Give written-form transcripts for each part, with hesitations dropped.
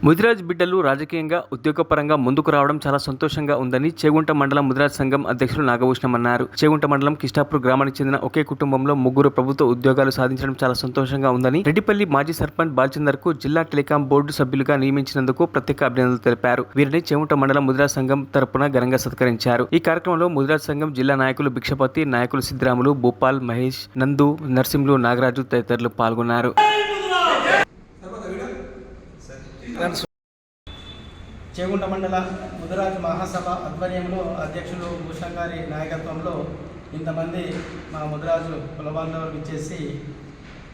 ముదిరాజ్ బిడ్డలు రాజకీయంగా ఉద్యోగపరంగా ముందుకు రావడం చాలా సంతోషంగా ఉందని చేగుంట మండలం ముదిరాజ్ సంఘం అధ్యక్షులు నాగభూషణం అన్నారు. చేగుంట మండలం కిష్టాపూర్ గ్రామానికి చెందిన ఒకే కుటుంబంలో ముగ్గురు ప్రభుత్వ ఉద్యోగాలు సాధించడం చాలా సంతోషంగా ఉందని రెడ్డిపల్లి మాజీ సర్పంచ్ బాల్చందర్ కు జిల్లా టెలికాం బోర్డు సభ్యులుగా నియమించినందుకు ప్రత్యేక అభినందనలు తెలిపారు. వీరిని చేగుంట మండలం ముదిరాజ్ సంఘం తరపున ఘనంగా సత్కరించారు. ఈ కార్యక్రమంలో ముదిరాజ్ సంఘం జిల్లా నాయకులు భిక్షపతి, నాయకులు సిద్రాములు, భూపాల్, మహేష్, నందు, నర్సింహులు, నాగరాజు తదితరులు పాల్గొన్నారు. చేగుంట మండల ముదిరాజ్ మహాసభ ఆధ్వర్యంలో అధ్యక్షులు భూషణ్ గారి నాయకత్వంలో ఇంతమంది మా ముదిరాజు కుల బాంధవులు ఇచ్చేసి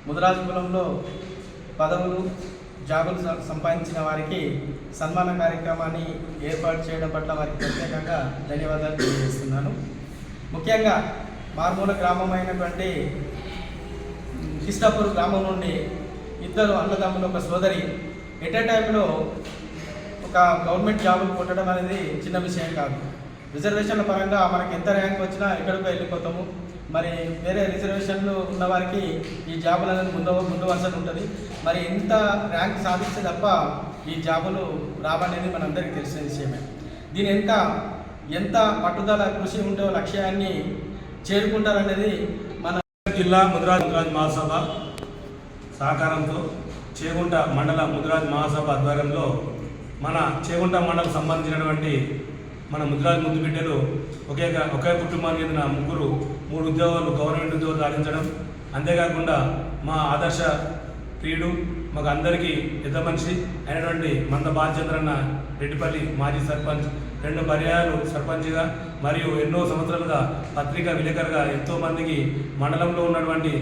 ముదిరాజు కులంలో పదవులు జాబులు సంపాదించిన వారికి సన్మాన కార్యక్రమాన్ని ఏర్పాటు చేయడం పట్ల వారికి ప్రత్యేకంగా ధన్యవాదాలు తెలియజేస్తున్నాను. ముఖ్యంగా మారుమూల గ్రామమైనటువంటి కిష్టాపూర్ గ్రామం నుండి ఇద్దరు అన్నదమ్ములు, ఒక సోదరి ఎట్ ఏ టైంలో ఒక గవర్నమెంట్ జాబులు కొట్టడం అనేది చిన్న విషయం కాదు. రిజర్వేషన్ల పరంగా మనకి ఎంత ర్యాంక్ వచ్చినా ఎక్కడికో వెళ్ళిపోతాము. మరి వేరే రిజర్వేషన్లు ఉన్న వారికి ఈ జాబులు అనేది ముందు వరుసలు ఉంటుంది. మరి ఇంత ర్యాంక్ సాధిస్తే తప్ప ఈ జాబులు రావనేది మనందరికీ తెలిసిన విషయమే. దీని ఇంకా ఎంత పట్టుదల, కృషి ఉంటే లక్ష్యాన్ని చేరుకుంటారనేది మన జిల్లా ముదిరాజ్ మహాసభ సహకారంతో చేగుంట మండల ముదిరాజ్ మహాసభ ఆధ్వర్యంలో మన చేగుంట మండలం సంబంధించినటువంటి మన ముదిరాజ్ ముద్దు బిడ్డలు ఒకే కుటుంబానికి చెందిన మూడు ఉద్యోగాలు గవర్నమెంట్ ఉద్యోగాలు సాధించడం, అంతేకాకుండా మా ఆదర్శ ప్రియుడు, మాకు అందరికీ పెద్ద మనిషి అయినటువంటి మంద బాలచంద్రన్న రెడ్డిపల్లి మాజీ సర్పంచ్ 2 పర్యాయాలు సర్పంచ్గా మరియు ఎన్నో సంవత్సరాలుగా పత్రికా విలేకరుగా ఎంతోమందికి మండలంలో ఉన్నటువంటి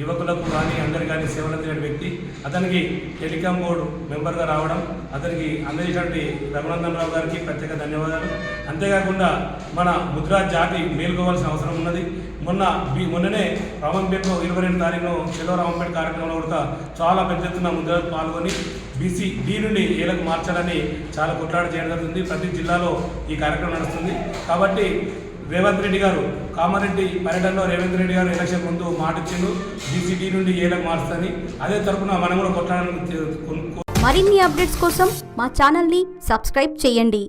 యువకులకు కానీ అందరికీ కానీ సేవలు అందించిన వ్యక్తి. అతనికి టెలికాం బోర్డు మెంబర్గా రావడం, అతనికి అందజేసినటువంటి రఘునందన్ రావు గారికి ప్రత్యేక ధన్యవాదాలు. అంతేకాకుండా మన ముదిరాజ్ జాతి మేలుకోవాల్సిన అవసరం ఉన్నది. మొన్ననే రామంపేటలో 22 తారీఖున చెలో రామంపేట కార్యక్రమంలో కూడా చాలా పెద్ద ఎత్తున ముదిరాజ్ పాల్గొని బీసీ డి నుండి ఏలకు మార్చాలని చాలా కొట్లాట చేయడం జరుగుతుంది. ప్రతి జిల్లాలో ఈ కార్యక్రమం నడుస్తుంది. కాబట్టి రేవంత్ రెడ్డి గారు కామారెడ్డి పర్యటనలో రేవంత్ రెడ్డి గారు ఎలక్షన్ ముందు మాట ఇచ్చిండు, బీసీటీ నుండి ఏలకు మారుస్తుంది. అదే తరపున మనం కూడా కొట్లాడాలని. మరిన్ని అప్డేట్స్ కోసం మా ఛానల్ని సబ్స్క్రైబ్ చేయండి.